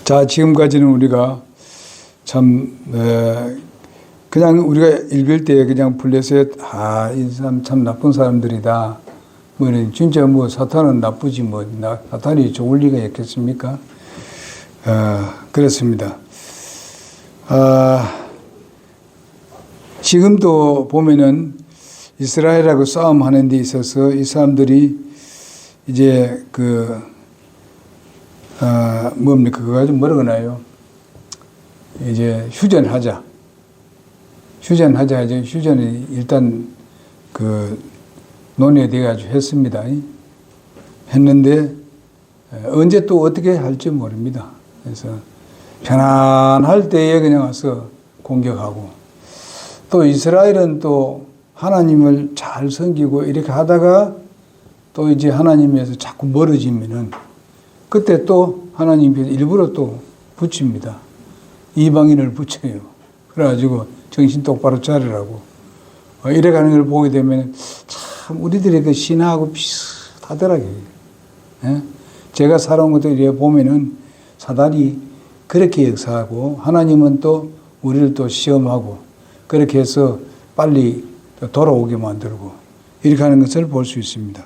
자, 지금까지는 우리가 참 그냥 우리가 읽을 때 그냥 블레셋 이 사람 참 나쁜 사람들이다. 뭐 진짜 뭐 사탄은 나쁘지 뭐 사탄이 좋을 리가 있겠습니까? 그렇습니다. 지금도 보면은 이스라엘하고 싸움하는 데 있어서 이 사람들이 이제 뭡니까? 그거 가지고 뭐라고 하나요? 이제 휴전하자. 이제 휴전이 일단 논의돼가지고 했습니다. 했는데 언제 또 어떻게 할지 모릅니다. 그래서 편안할 때에 그냥 와서 공격하고 또 이스라엘은 또 하나님을 잘 섬기고 이렇게 하다가 또 이제 하나님에서 자꾸 멀어지면은 그때 또 하나님께서 일부러 또 붙입니다. 이방인을 붙여요. 그래가지고 정신 똑바로 차리라고. 이래가는 걸 보게 되면 참 우리들의 그 신하고 비슷하더라고요. 예? 제가 살아온 것들 이래 보면은 사단이 그렇게 역사하고 하나님은 또 우리를 또 시험하고 그렇게 해서 빨리 돌아오게 만들고 이렇게 하는 것을 볼 수 있습니다.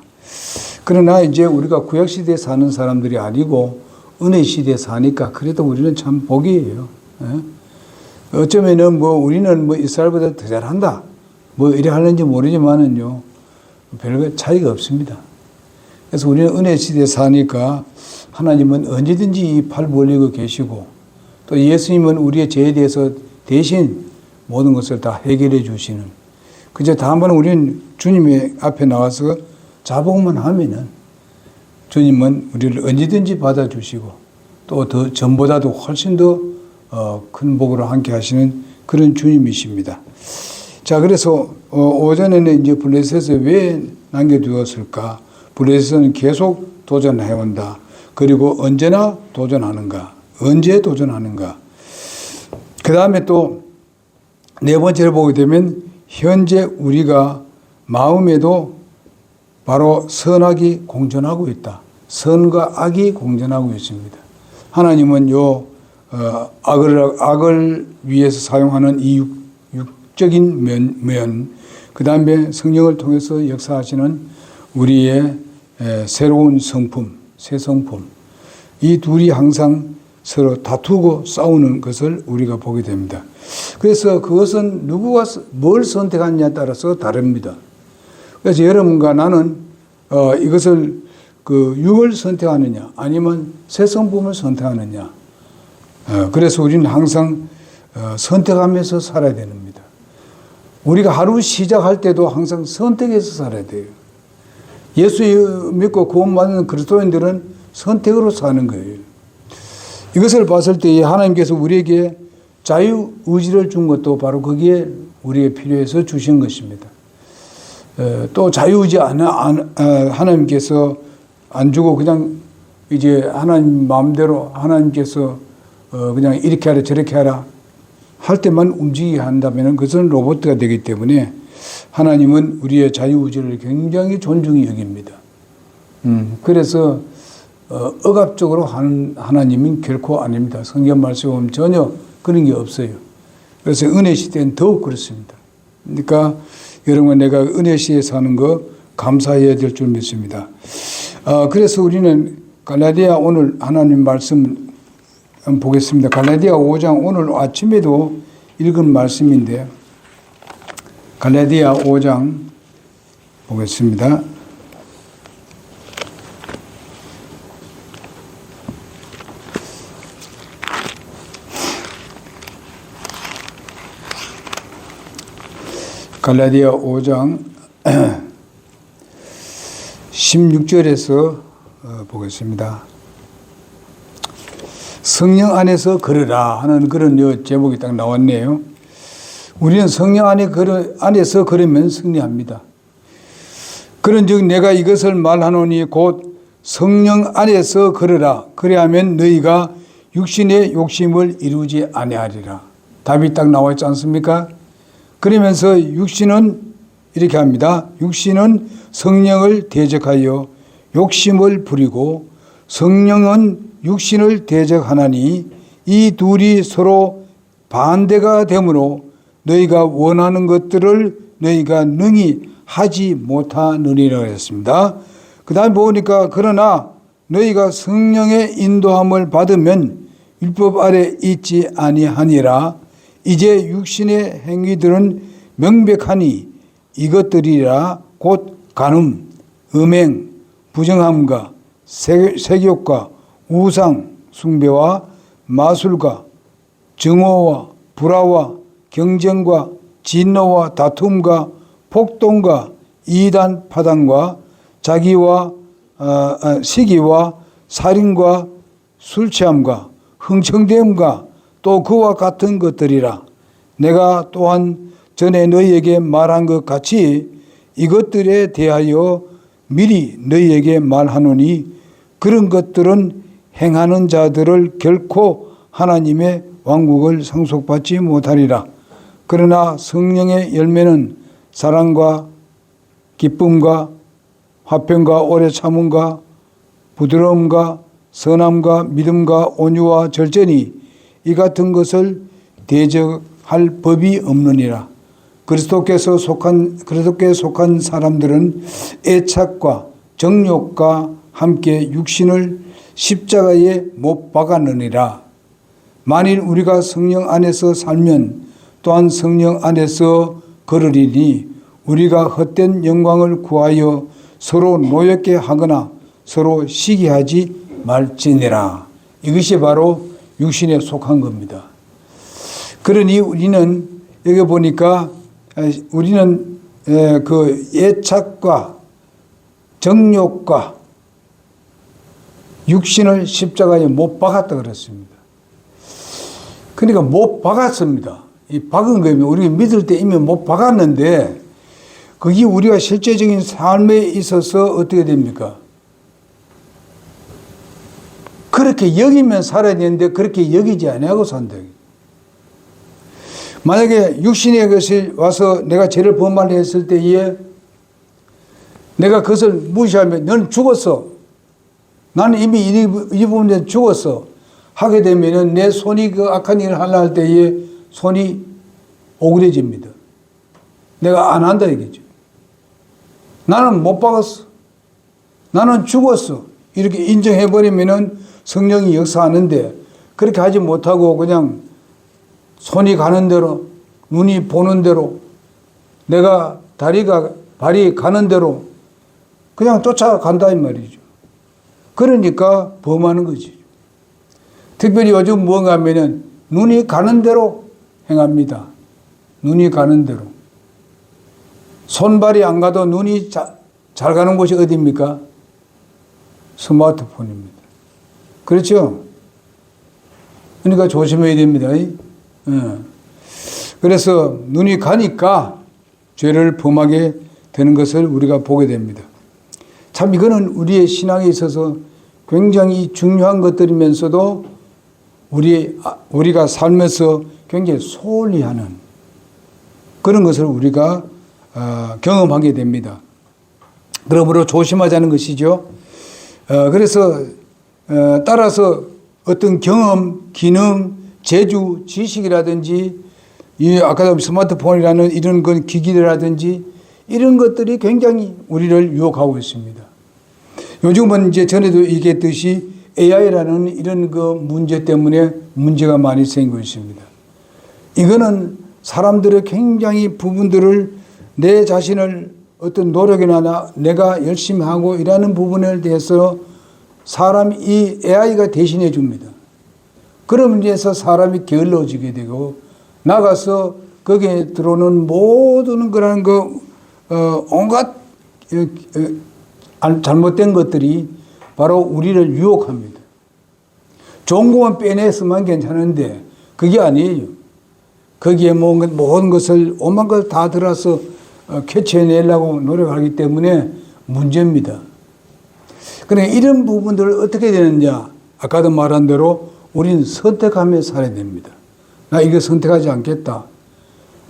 그러나 이제 우리가 구약시대에 사는 사람들이 아니고 은혜시대에 사니까 그래도 우리는 참 복이에요. 예? 어쩌면은 뭐 우리는 뭐 이스라엘보다 더 잘한다. 뭐 이래 하는지 모르지만은요, 별 차이가 없습니다. 그래서 우리는 은혜시대에 사니까 하나님은 언제든지 팔 벌리고 계시고 또 예수님은 우리의 죄에 대해서 대신 모든 것을 다 해결해 주시는 그저 다만 우리는 주님의 앞에 나와서 자복만 하면은 주님은 우리를 언제든지 받아주시고 또 더 전보다도 훨씬 더 큰 복으로 함께 하시는 그런 주님이십니다. 자, 그래서 오전에는 이제 블레셋을 왜 남겨두었을까? 블레셋은 계속 도전해온다. 그리고 언제나 도전하는가? 언제 도전하는가? 그 다음에 또 네 번째를 보게 되면 현재 우리가 마음에도 바로 선악이 공존하고 있다. 선과 악이 공존하고 있습니다. 하나님은 악을 위해서 사용하는 이 육적인 면, 그 다음에 성령을 통해서 역사하시는 우리의 새로운 성품, 새 성품, 이 둘이 항상 서로 다투고 싸우는 것을 우리가 보게 됩니다. 그래서 그것은 누구가 뭘 선택하느냐에 따라서 다릅니다. 그래서 여러분과 나는 이것을 육을 선택하느냐 아니면 새 성품을 선택하느냐. 그래서 우리는 항상 선택하면서 살아야 됩니다. 우리가 하루 시작할 때도 항상 선택해서 살아야 돼요. 예수 믿고 구원받는 그리스도인들은 선택으로 사는 거예요. 이것을 봤을 때 하나님께서 우리에게 자유의지를 준 것도 바로 거기에 우리에게 필요해서 주신 것입니다. 또 자유의지 하나님께서 안 주고 그냥 이제 하나님 마음대로 하나님께서 그냥 이렇게 하라 저렇게 하라 할 때만 움직이게 한다면 그것은 로봇가 되기 때문에 하나님은 우리의 자유의지를 굉장히 존중히 여깁니다. 그래서 억압적으로 하는 하나님은 결코 아닙니다. 성경 말씀에 보면 전혀 그런 게 없어요. 그래서 은혜 시대는 더욱 그렇습니다. 그러니까 여러분 내가 은혜 시대에 사는 거 감사해야 될 줄 믿습니다. 그래서 우리는 갈라디아 오늘 하나님 말씀 한번 보겠습니다. 갈라디아 5장 오늘 아침에도 읽은 말씀인데 갈라디아 5장 보겠습니다. 갈라디아 5장 16절에서 보겠습니다. 성령 안에서 걸으라 하는 그런 제목이 딱 나왔네요. 우리는 성령 안에서 걸으면 승리합니다. 그런즉 내가 이것을 말하노니 곧 성령 안에서 걸으라. 그래야면 너희가 육신의 욕심을 이루지 아니하리라. 답이 딱 나와 있지 않습니까? 그러면서 육신은 이렇게 합니다. 육신은 성령을 대적하여 욕심을 부리고 성령은 육신을 대적하나니 이 둘이 서로 반대가 되므로 너희가 원하는 것들을 너희가 능히 하지 못하느니라 했습니다. 그 다음에 보니까 그러나 너희가 성령의 인도함을 받으면 율법 아래 있지 아니하니라. 이제 육신의 행위들은 명백하니 이것들이라 곧 간음, 음행, 부정함과 색욕과 우상 숭배와 마술과 증오와 불화와 경쟁과 진노와 다툼과 폭동과 이단 파당과 자기와 시기와 살인과 술취함과 흥청됨과 또 그와 같은 것들이라. 내가 또한 전에 너희에게 말한 것 같이 이것들에 대하여 미리 너희에게 말하노니 그런 것들은 행하는 자들을 결코 하나님의 왕국을 상속받지 못하리라. 그러나 성령의 열매는 사랑과 기쁨과 화평과 오래 참음과 부드러움과 선함과 믿음과 온유와 절제니 이 같은 것을 대적할 법이 없느니라. 그리스도께 속한 사람들은 애착과 정욕과 함께 육신을 십자가에 못 박았느니라. 만일 우리가 성령 안에서 살면 또한 성령 안에서 걸으리니 우리가 헛된 영광을 구하여 서로 노엽게 하거나 서로 시기하지 말지니라. 이것이 바로 육신에 속한 겁니다. 그러니 우리는 여기 보니까 우리는 그 애착과 정욕과 육신을 십자가에 못 박았다 그랬습니다. 그러니까 못 박았습니다. 이 박은 거면 우리가 믿을 때 이미 못 박았는데 그게 우리가 실제적인 삶에 있어서 어떻게 됩니까? 그렇게 여기면 살아야 되는데 그렇게 여기지 아니하고 산다. 만약에 육신의 것이 와서 내가 죄를 범하려 했을 때에 내가 그것을 무시하면 너는 죽었어. 나는 이미 이 부분에 죽었어. 하게 되면은 내 손이 그 악한 일을 하려 할 때에 손이 오그려집니다. 내가 안 한다 이거죠. 나는 못 박았어. 나는 죽었어. 이렇게 인정해버리면은 성령이 역사하는데 그렇게 하지 못하고 그냥 손이 가는 대로 눈이 보는 대로 내가 발이 가는 대로 그냥 쫓아간다 이 말이죠. 그러니까 범하는 거지. 특별히 요즘 뭔가 하면은 눈이 가는 대로 행합니다. 눈이 가는 대로. 손발이 안 가도 눈이 잘 가는 곳이 어디입니까? 스마트폰입니다. 그렇죠? 그러니까 조심해야 됩니다. 그래서 눈이 가니까 죄를 범하게 되는 것을 우리가 보게 됩니다. 참 이거는 우리의 신앙에 있어서 굉장히 중요한 것들이면서도 우리가 살면서 굉장히 소홀히 하는 그런 것을 우리가 경험하게 됩니다. 그러므로 조심하자는 것이죠. 그래서 따라서 어떤 경험, 기능, 재주, 지식이라든지 아까 스마트폰이라는 이런 기기라든지 이런 것들이 굉장히 우리를 유혹하고 있습니다. 요즘은 이제 전에도 얘기했듯이 AI라는 이런 그 문제 때문에 문제가 많이 생기고 있습니다. 이거는 사람들의 굉장히 부분들을 내 자신을 어떤 노력이나 내가 열심히 하고 일하는 부분에 대해서 이 AI가 대신해 줍니다. 그러면 이제서 사람이 게을러지게 되고 나가서 거기에 들어오는 모든 그런 온갖 잘못된 것들이 바로 우리를 유혹합니다. 좋은 것만 빼냈으면 괜찮은데 그게 아니에요. 거기에 모든 것을 오만 걸 다 들어서 캐치해내려고 노력하기 때문에 문제입니다. 그러니까 이런 부분들을 어떻게 되느냐. 아까도 말한 대로 우리는 선택하며 살아야 됩니다. 나 이거 선택하지 않겠다.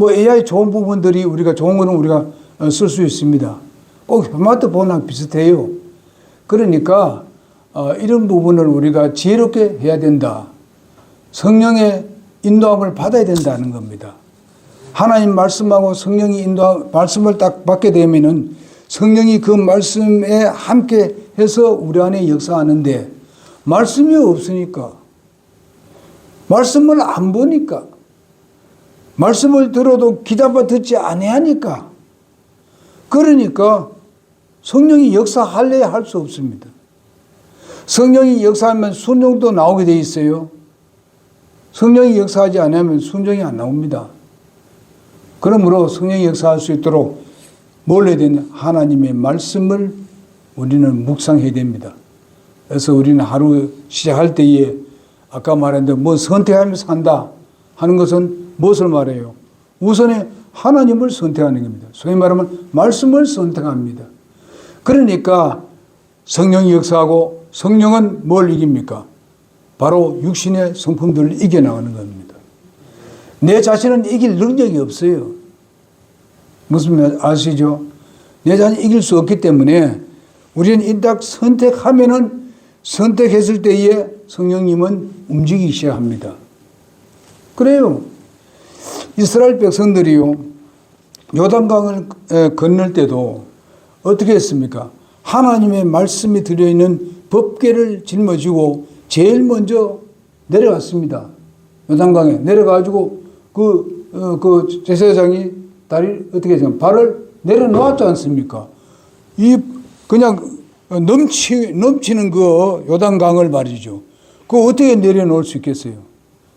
AI 좋은 부분들이 우리가 좋은 거는 우리가 쓸 수 있습니다. 꼭 스마트폰이랑 비슷해요. 그러니까 이런 부분을 우리가 지혜롭게 해야 된다. 성령의 인도함을 받아야 된다는 겁니다. 하나님 말씀하고 성령이 말씀을 딱 받게 되면은 성령이 그 말씀에 함께 해서 우리 안에 역사하는데 말씀이 없으니까, 말씀을 안 보니까, 말씀을 들어도 귀담아 듣지 아니하니까, 그러니까 성령이 역사할래야 할 수 없습니다. 성령이 역사하면 순종도 나오게 돼 있어요. 성령이 역사하지 않으면 순종이 안 나옵니다. 그러므로 성령이 역사할 수 있도록 뭘 해야 되냐? 하나님의 말씀을 우리는 묵상해야 됩니다. 그래서 우리는 하루 시작할 때에 아까 말했는데 뭐 선택하면서 산다 하는 것은 무엇을 말해요? 우선에 하나님을 선택하는 겁니다. 소위 말하면 말씀을 선택합니다. 그러니까 성령이 역사하고 성령은 뭘 이깁니까? 바로 육신의 성품들을 이겨나가는 겁니다. 내 자신은 이길 능력이 없어요. 무슨 말 아시죠? 내 자신이 이길 수 없기 때문에 우리는 인딱 선택하면은 선택했을 때에 성령님은 움직이기 시작합니다. 그래요. 이스라엘 백성들이요, 요단강을 건널 때도 어떻게 했습니까? 하나님의 말씀이 들어있는 법궤를 짊어지고 제일 먼저 내려갔습니다. 요단강에 내려가지고 그 제사장이 다리 어떻게 해서 발을 내려놓았지 않습니까? 이 그냥 넘치는 그 요단강을 말이죠. 그거 어떻게 내려놓을 수 있겠어요?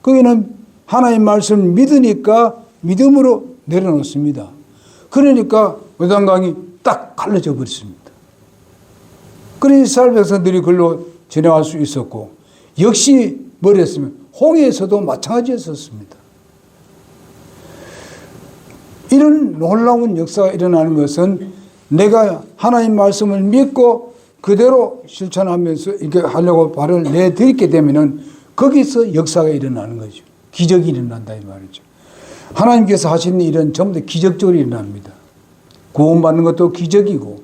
거기는 하나님 말씀을 믿으니까 믿음으로 내려놓습니다. 그러니까 요단강이 딱 갈라져 버렸습니다. 그래서 이스라엘 백성들이 그걸로 지나갈 수 있었고, 역시 뭘 했으면 홍해에서도 마찬가지였었습니다. 이런 놀라운 역사가 일어나는 것은 내가 하나님 말씀을 믿고 그대로 실천하면서 이렇게 하려고 발을 내딛게 되면은 거기서 역사가 일어나는 거죠. 기적이 일어난다 이 말이죠. 하나님께서 하시는 일은 전부 다 기적적으로 일어납니다. 구원받는 것도 기적이고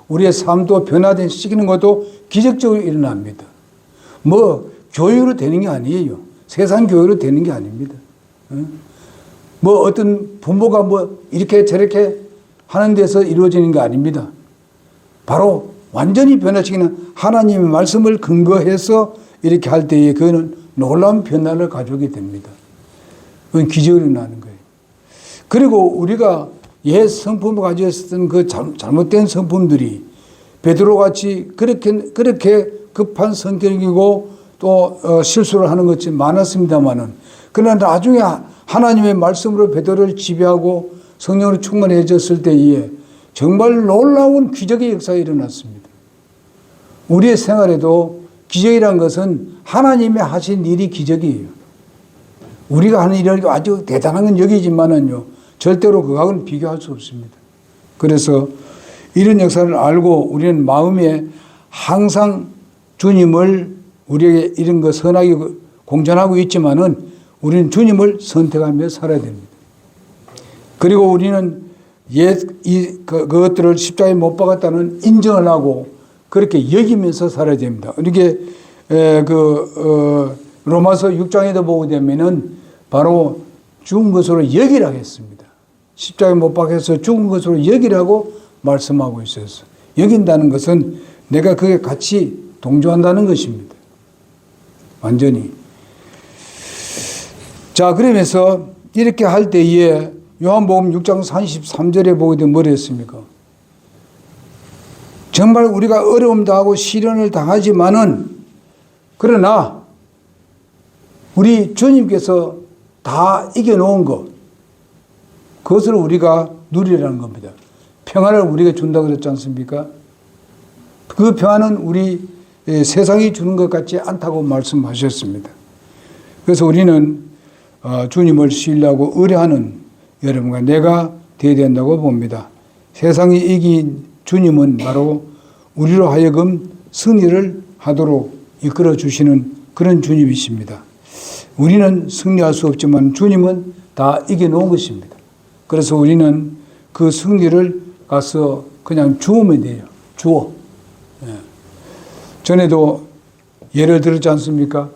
우리의 삶도 변화시키는 것도 기적적으로 일어납니다. 뭐 교육으로 되는 게 아니에요. 세상 교육으로 되는 게 아닙니다. 뭐 어떤 부모가 뭐 이렇게 저렇게 하는 데서 이루어지는 게 아닙니다. 바로 완전히 변화시키는 하나님의 말씀을 근거해서 이렇게 할 때에 그거는 놀라운 변화를 가져오게 됩니다. 그건 기적으로 일어나는 거예요. 그리고 우리가 옛 성품을 가졌던 그 잘못된 성품들이 베드로같이 그렇게 급한 성격이고 또 실수를 하는 것이 많았습니다만은, 그러나 나중에 하나님의 말씀으로 베드로를 지배하고 성령으로 충만해졌을 때에 정말 놀라운 기적의 역사가 일어났습니다. 우리의 생활에도 기적이란 것은 하나님의 하신 일이 기적이에요. 우리가 하는 일이 아주 대단한 건 여기지만은요, 절대로 그거하고는 비교할 수 없습니다. 그래서 이런 역사를 알고 우리는 마음에 항상 주님을 우리에게 이런 거 선하게 공전하고 있지만은 우리는 주님을 선택하며 살아야 됩니다. 그리고 우리는 그것들을 십자가에 못 박았다는 인정을 하고 그렇게 여기면서 살아야 됩니다. 이렇게 로마서 6장에도 보게 되면은 바로 죽은 것으로 여기라고 했습니다. 십자가에 못 박혀서 죽은 것으로 여기라고 말씀하고 있어서, 여긴다는 것은 내가 그게 같이 동조한다는 것입니다. 완전히. 자, 그러면서 이렇게 할 때에 요한복음 6장 33절에 보게 되면 뭐라 했습니까? 정말 우리가 어려움 당하고 시련을 당하지만은, 그러나 우리 주님께서 다 이겨놓은 것, 그것을 우리가 누리라는 겁니다. 평안을 우리가 준다고 그랬지 않습니까? 그 평안은 우리 세상이 주는 것 같지 않다고 말씀하셨습니다. 그래서 우리는 주님을 신뢰하고 의뢰하는 여러분과 내가 되어야 된다고 봅니다. 세상이 이긴 주님은 바로 우리로 하여금 승리를 하도록 이끌어 주시는 그런 주님이십니다. 우리는 승리할 수 없지만 주님은 다 이겨놓은 것입니다. 그래서 우리는 그 승리를 가서 그냥 주우면 돼요. 주워. 전에도 예를 들었지 않습니까?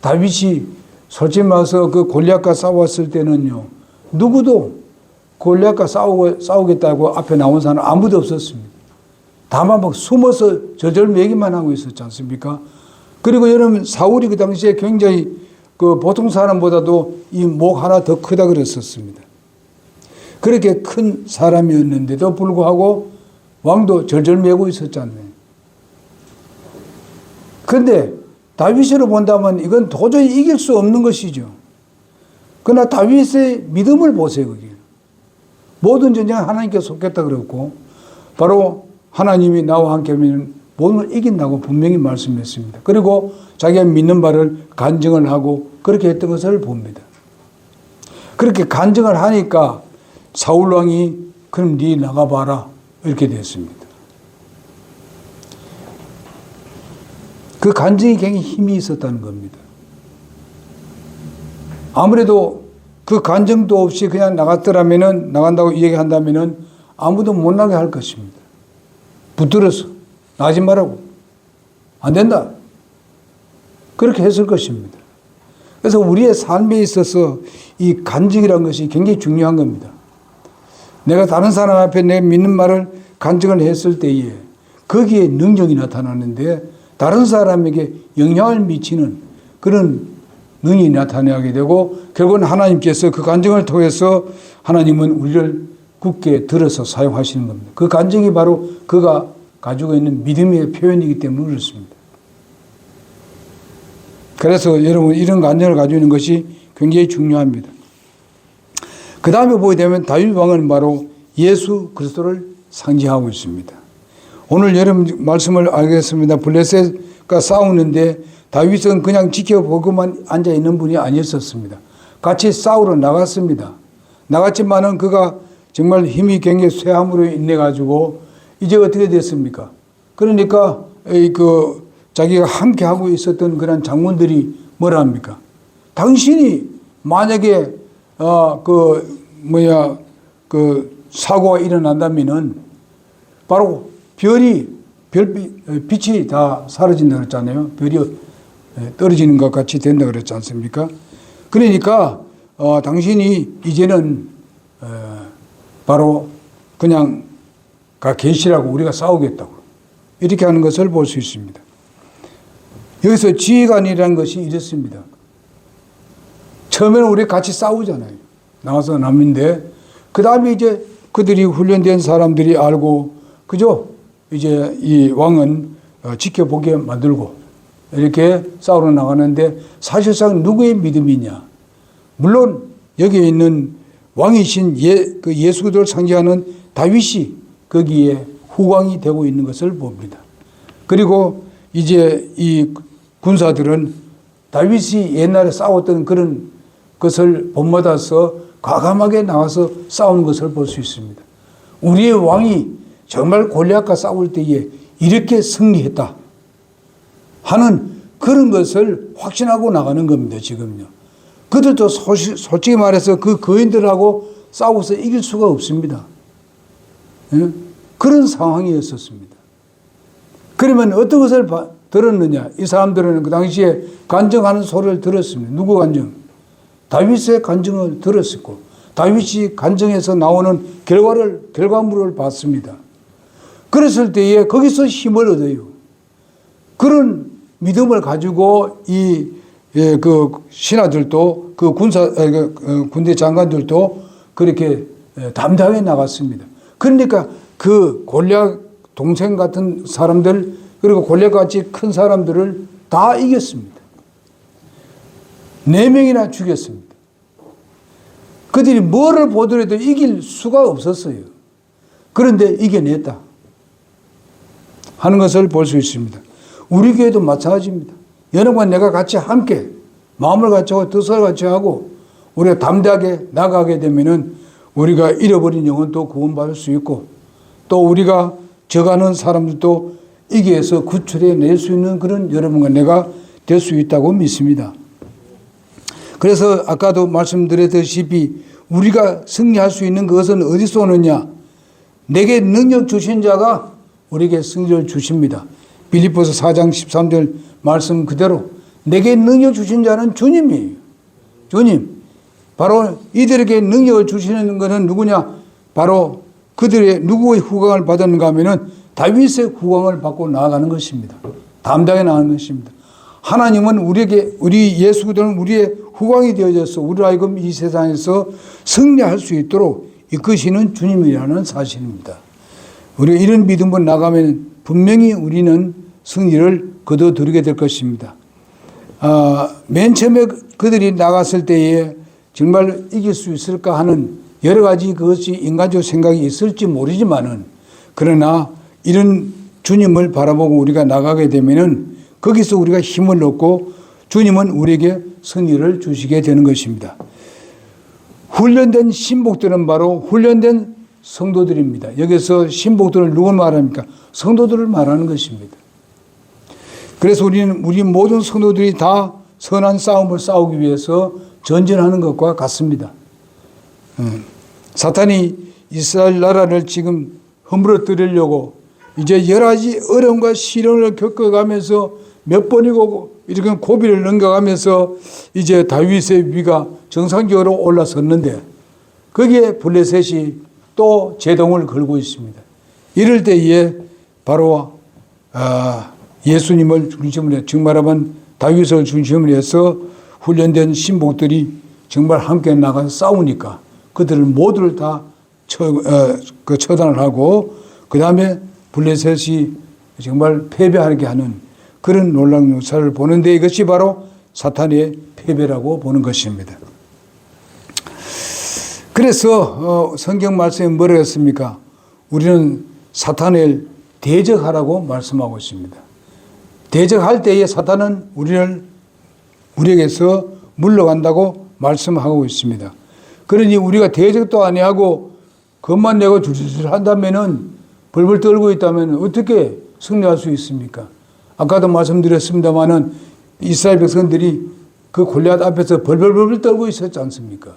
다윗이 솔직히 말해서 그 골리앗과 싸웠을 때는요, 누구도 골리앗과 싸우겠다고 앞에 나온 사람 아무도 없었습니다. 다만 막 숨어서 절절매기만 하고 있었지 않습니까? 그리고 여러분, 사울이 그 당시에 굉장히 그 보통 사람보다도 이 목 하나 더 크다 그랬었습니다. 그렇게 큰 사람이었는데도 불구하고 왕도 절절매고 있었잖아요. 그런데 다윗으로 본다면 이건 도저히 이길 수 없는 것이죠. 그러나 다윗의 믿음을 보세요. 그게. 모든 전쟁은 하나님께 속했다 그랬고 바로 하나님이 나와 함께 하면 모든 걸 이긴다고 분명히 말씀했습니다. 그리고 자기가 믿는 바를 간증을 하고 그렇게 했던 것을 봅니다. 그렇게 간증을 하니까 사울 왕이 그럼 네 나가봐라 이렇게 됐습니다. 그 간증이 굉장히 힘이 있었다는 겁니다. 아무래도 그 간증도 없이 그냥 나간다고 얘기한다면은 아무도 못 나게 할 것입니다. 붙들어서 나가지 말라고. 안 된다. 그렇게 했을 것입니다. 그래서 우리의 삶에 있어서 이 간증이라는 것이 굉장히 중요한 겁니다. 내가 다른 사람 앞에 내 믿는 말을 간증을 했을 때에 거기에 능력이 나타나는데 다른 사람에게 영향을 미치는 그런 능력이 나타나게 되고 결국은 하나님께서 그 간증을 통해서 하나님은 우리를 굳게 들어서 사용하시는 겁니다. 그 간증이 바로 그가 가지고 있는 믿음의 표현이기 때문에 그렇습니다. 그래서 여러분 이런 간증을 가지고 있는 것이 굉장히 중요합니다. 그 다음에 보게 되면 다윗 왕은 바로 예수 그리스도를 상징하고 있습니다. 오늘 여러분 말씀을 알겠습니다. 블레셋과 싸우는데 다윗은 그냥 지켜보고만 앉아있는 분이 아니었었습니다. 같이 싸우러 나갔습니다. 나갔지만은 그가 정말 힘이 굉장히 쇠함으로 인해가지고 이제 어떻게 됐습니까? 그러니까 자기가 함께 하고 있었던 그런 장군들이 뭐라 합니까? 당신이 만약에 사고가 일어난다면은 바로 빛이 다 사라진다 그랬잖아요. 별이 떨어지는 것 같이 된다 그랬지 않습니까? 그러니까 당신이 이제는 바로 그냥 계시라고 우리가 싸우겠다고 이렇게 하는 것을 볼 수 있습니다. 여기서 지휘관이라는 것이 이렇습니다. 처음에는 우리 같이 싸우잖아요. 나와서 남인데 그 다음에 이제 그들이 훈련된 사람들이 알고 그죠? 이제 이 왕은 지켜보게 만들고 이렇게 싸우러 나가는데 사실상 누구의 믿음이냐? 물론 여기에 있는 왕이신 예수 그리스도를 상징하는 다윗이 거기에 후광이 되고 있는 것을 봅니다. 그리고 이제 이 군사들은 다윗이 옛날에 싸웠던 그런 것을 본받아서 과감하게 나와서 싸우는 것을 볼 수 있습니다. 우리의 왕이 정말 골리앗과 싸울 때에 이렇게 승리했다 하는 그런 것을 확신하고 나가는 겁니다. 지금요. 그들도 솔직히 말해서 그 거인들하고 싸워서 이길 수가 없습니다. 그런 상황이었었습니다. 그러면 어떤 것을 들었느냐? 이 사람들은 그 당시에 간증하는 소리를 들었습니다. 누구 간증? 다윗의 간증을 들었었고 다윗이 간증에서 나오는 결과물을 봤습니다. 그랬을 때에 거기서 힘을 얻어요. 그런 믿음을 가지고 그 신하들도 그 군대 장관들도 그렇게 담대하게 나갔습니다. 그러니까 그 골리앗 동생 같은 사람들 그리고 골리앗같이 큰 사람들을 다 이겼습니다. 4명이나 죽였습니다. 그들이 뭐를 보더라도 이길 수가 없었어요. 그런데 이겨냈다 하는 것을 볼 수 있습니다. 우리 교회도 마찬가지입니다. 여러분과 내가 같이 함께 마음을 같이 하고 뜻을 같이 하고 우리가 담대하게 나가게 되면은 우리가 잃어버린 영혼도 구원받을 수 있고 또 우리가 져가는 사람들도 이기해서 구출해 낼 수 있는 그런 여러분과 내가 될 수 있다고 믿습니다. 그래서 아까도 말씀드렸다시피 우리가 승리할 수 있는 그것은 어디서 오느냐? 내게 능력 주신 자가 우리에게 승리를 주십니다. 빌립보서 4장 13절 말씀 그대로 내게 능력 주신 자는 주님이에요. 주님. 바로 이들에게 능력을 주시는 것은 누구냐? 바로 그들의 누구의 후광을 받았는가 하면은 다윗의 후광을 받고 나아가는 것입니다. 담당해 나가는 것입니다. 하나님은 우리에게, 우리 예수 그리스도는 우리의 후광이 되어져서 우리를 하여금 이 세상에서 승리할 수 있도록 이끄시는 주님이라는 사실입니다. 우리가 이런 믿음으로 나가면 분명히 우리는 승리를 거둬들이게 될 것입니다. 맨 처음에 그들이 나갔을 때에 정말 이길 수 있을까 하는 여러 가지 그것이 인간적 생각이 있을지 모르지만은, 그러나 이런 주님을 바라보고 우리가 나가게 되면은 거기서 우리가 힘을 얻고 주님은 우리에게 승리를 주시게 되는 것입니다. 훈련된 신복들은 바로 훈련된 성도들입니다. 여기서 신복들을 누굴 말합니까? 성도들을 말하는 것입니다. 그래서 우리 모든 성도들이 다 선한 싸움을 싸우기 위해서 전진하는 것과 같습니다. 사탄이 이스라엘 나라를 지금 허물어뜨리려고 이제 여러 가지 어려움과 시련을 겪어가면서 몇 번이고 이렇게 고비를 넘겨가면서 이제 다윗의 위가 정상적으로 올라섰는데 거기에 블레셋이 또 제동을 걸고 있습니다. 이럴 때에 바로 예수님을 중심으로, 즉 말하면 다윗을 중심으로 해서 훈련된 신복들이 정말 함께 나가서 싸우니까 그들을 모두를 다 처단을 하고 그 다음에 블레셋이 정말 패배하게 하는 그런 놀라운 역사를 보는데 이것이 바로 사탄의 패배라고 보는 것입니다. 그래서 성경 말씀에 뭐라고 했습니까? 우리는 사탄을 대적하라고 말씀하고 있습니다. 대적할 때에 사탄은 우리에게서 물러간다고 말씀하고 있습니다. 그러니 우리가 대적도 아니하고 겁만 내고 줄줄 한다면은 벌벌 떨고 있다면 어떻게 승리할 수 있습니까? 아까도 말씀드렸습니다마는 이스라엘 백성들이 그 골리앗 앞에서 벌벌 떨고 있었지 않습니까?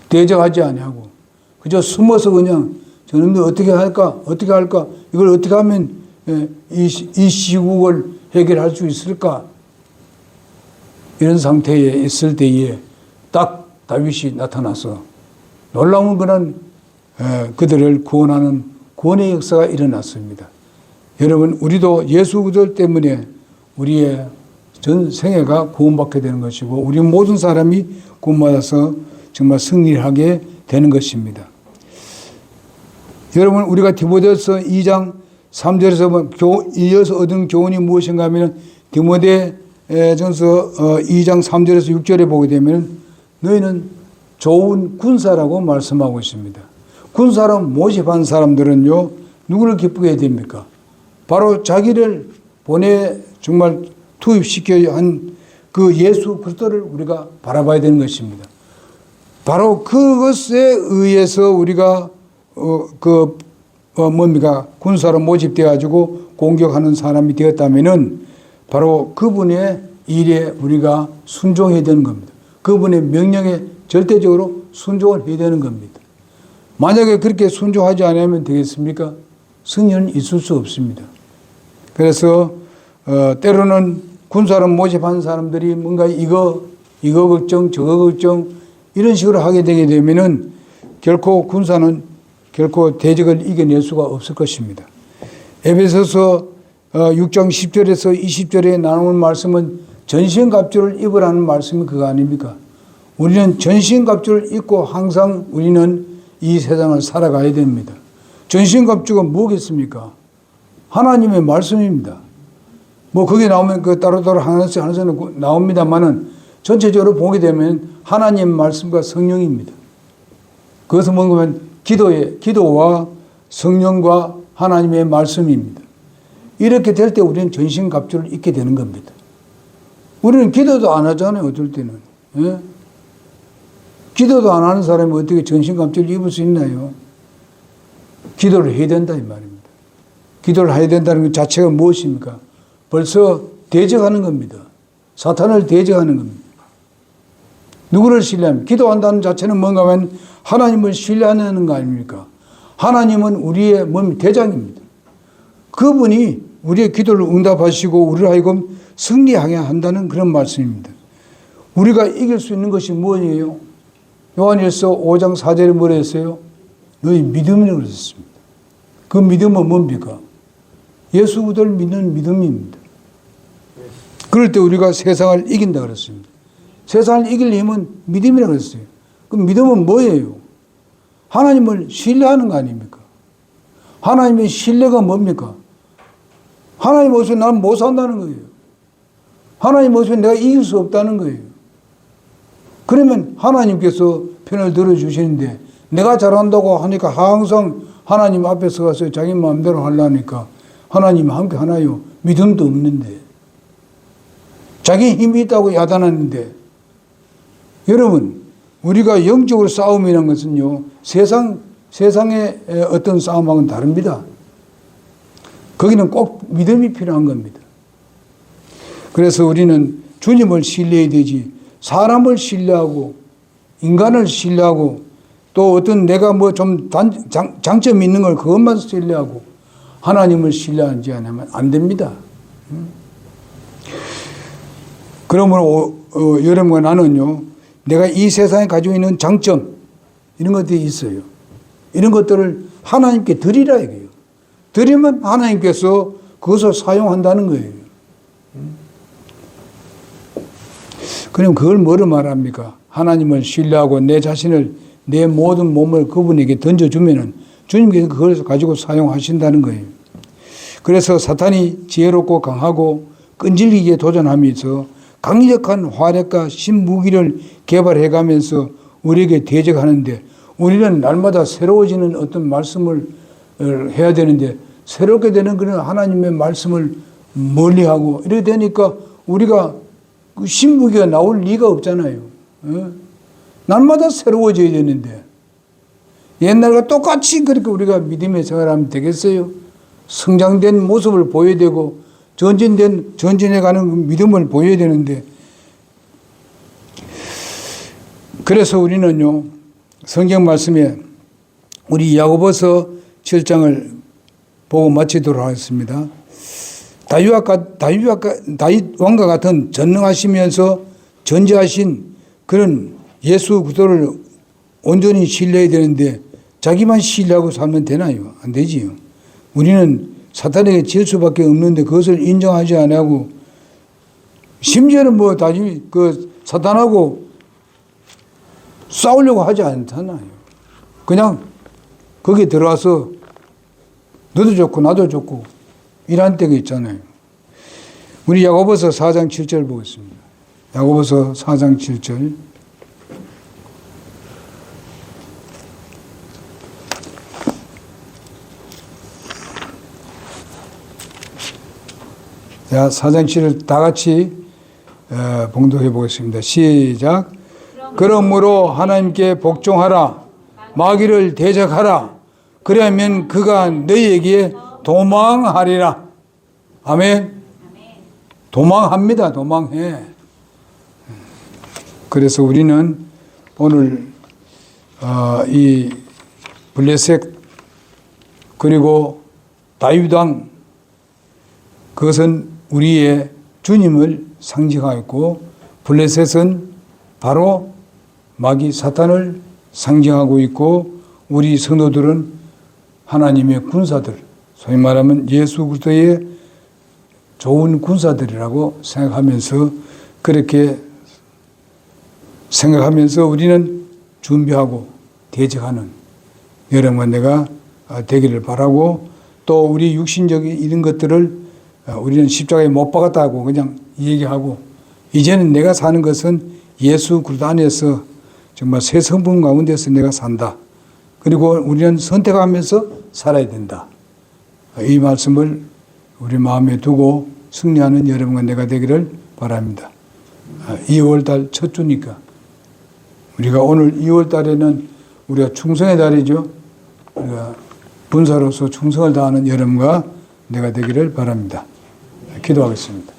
대적하지 아니하고 그저 숨어서 그냥 저놈들 어떻게 할까? 이걸 어떻게 하면 이 시국을 해결할 수 있을까? 이런 상태에 있을 때에 딱 다윗이 나타나서 놀라운 그런 그들을 구원하는 구원의 역사가 일어났습니다. 여러분, 우리도 예수 그리스도 때문에 우리의 전 생애가 구원받게 되는 것이고 우리 모든 사람이 구원받아서 정말 승리하게 되는 것입니다. 여러분, 우리가 디모데서 2장 3절에서 이어서 얻은 교훈이 무엇인가 하면 디모데전서 2장 3절에서 6절에 보게 되면 너희는 좋은 군사라고 말씀하고 있습니다. 군사로 모집한 사람들은요, 누구를 기쁘게 해야 됩니까? 바로 자기를 보내 정말 투입시켜 한 그 예수 그리스도를 우리가 바라봐야 되는 것입니다. 바로 그것에 의해서 우리가 군사로 모집되어 가지고 공격하는 사람이 되었다면은 바로 그분의 일에 우리가 순종해야 되는 겁니다. 그분의 명령에 절대적으로 순종을 해야 되는 겁니다. 만약에 그렇게 순종하지 않으면 되겠습니까? 승리는 있을 수 없습니다. 그래서 때로는 군사로 모집한 사람들이 뭔가 이거 걱정 저거 걱정 이런 식으로 하게 되게 되면은 결코 군사는 결코 대적을 이겨낼 수가 없을 것입니다. 에베소서 6장 10절에서 20절에 나오는 말씀은 전신갑주를 입으라는 말씀이 그거 아닙니까? 우리는 전신갑주를 입고 항상 우리는 이 세상을 살아가야 됩니다. 전신갑주가 뭐겠습니까? 하나님의 말씀입니다. 뭐 거기 나오면 그 따로따로 하나씩 나옵니다만은 전체적으로 보게 되면 하나님 말씀과 성령입니다. 그것은 뭔가 기도와 성령과 하나님의 말씀입니다. 이렇게 될 때 우리는 전신갑주를 입게 되는 겁니다. 우리는 기도도 안 하잖아요, 어떨 때는. 예? 기도도 안 하는 사람이 어떻게 전신갑주를 입을 수 있나요? 기도를 해야 된다 이 말입니다. 기도를 해야 된다는 것 자체가 무엇입니까? 벌써 대적하는 겁니다. 사탄을 대적하는 겁니다. 누구를 신뢰합니까? 기도한다는 자체는 뭔가 하면 하나님을 신뢰하는 거 아닙니까? 하나님은 우리의 대장입니다. 그분이 우리의 기도를 응답하시고 우리를 하여금 승리하게 한다는 그런 말씀입니다. 우리가 이길 수 있는 것이 무엇이에요? 요한일서 5장 4절에 뭐라 했어요? 너희 믿음이라고 그랬습니다. 그 믿음은 뭡니까? 예수 그리스도를 믿는 믿음입니다. 그럴 때 우리가 세상을 이긴다 그랬습니다. 세상을 이길 힘은 믿음이라고 그랬어요. 그 믿음은 뭐예요? 하나님을 신뢰하는 거 아닙니까? 하나님의 신뢰가 뭡니까? 하나님 없으면 나는 못 산다는 거예요. 하나님 없으면 내가 이길 수 없다는 거예요. 그러면 하나님께서 편을 들어주시는데 내가 잘한다고 하니까 항상 하나님 앞에 서서 자기 마음대로 하려니까 하나님 함께 하나요? 믿음도 없는데 자기 힘이 있다고 야단하는데 여러분 우리가 영적으로 싸움이라는 것은요 세상의 어떤 싸움하고는 다릅니다. 거기는 꼭 믿음이 필요한 겁니다. 그래서 우리는 주님을 신뢰해야 되지 사람을 신뢰하고 인간을 신뢰하고 또 어떤 내가 뭐 좀 장점이 있는 걸 그것만 신뢰하고 하나님을 신뢰하지 않으면 안 됩니다. 그러므로 여러분과 나는요 내가 이 세상에 가지고 있는 장점 이런 것들이 있어요. 이런 것들을 하나님께 드리라 이거예요. 드리면 하나님께서 그것을 사용한다는 거예요. 그럼 그걸 뭐로 말합니까? 하나님을 신뢰하고 내 자신을 내 모든 몸을 그분에게 던져주면은 주님께서 그걸 가지고 사용하신다는 거예요. 그래서 사탄이 지혜롭고 강하고 끈질기게 도전하면서 강력한 화력과 신무기를 개발해가면서 우리에게 대적하는데 우리는 날마다 새로워지는 어떤 말씀을 해야 되는데 새롭게 되는 그런 하나님의 말씀을 멀리하고 이렇게 되니까 우리가 그 신무기가 나올 리가 없잖아요. 날마다 새로워져야 되는데 옛날과 똑같이 그렇게 우리가 믿음의 생활하면 되겠어요? 성장된 모습을 보여야 되고 전진해가는 믿음을 보여야 되는데 그래서 우리는요 성경 말씀에 우리 야고보서 7장을 보고 마치도록 하겠습니다. 다윗 왕과 같은 전능하시면서 전지하신 그런 예수 그리스도를 온전히 신뢰해야 되는데 자기만 신뢰하고 살면 되나요? 안 되지요. 우리는 사탄에게 질 수밖에 없는데 그것을 인정하지 않고 심지어는 뭐 다시 그 사탄하고 싸우려고 하지 않잖아요. 그냥 거기에 들어와서 너도 좋고 나도 좋고 이런 때가 있잖아요. 우리 야고보서 4장 7절 보겠습니다. 야고보서 4장 7절. 자, 4장 7절 다 같이 봉독해 보겠습니다. 시작. 그러므로 하나님께 복종하라. 마귀를 대적하라. 그러면 그가 너희에게 도망하리라. 아멘. 도망합니다. 도망해. 그래서 우리는 오늘 이 블레셋 그리고 다윗 왕 그것은 우리의 주님을 상징하였고 블레셋은 바로 마귀 사탄을 상징하고 있고 우리 성도들은 하나님의 군사들 소위 말하면 예수 그리스도의 좋은 군사들이라고 생각하면서 그렇게 생각하면서 우리는 준비하고 대적하는 여러분과 내가 되기를 바라고 또 우리 육신적인 이런 것들을 우리는 십자가에 못 박았다고 그냥 얘기하고 이제는 내가 사는 것은 예수 그리스도 안에서 정말 새 성품 가운데서 내가 산다. 그리고 우리는 선택하면서 살아야 된다. 이 말씀을 우리 마음에 두고 승리하는 여러분과 내가 되기를 바랍니다. 2월달 첫 주니까 우리가 오늘 2월달에는 우리가 충성의 달이죠. 우리가 분사로서 충성을 다하는 여러분과 내가 되기를 바랍니다. 기도하겠습니다.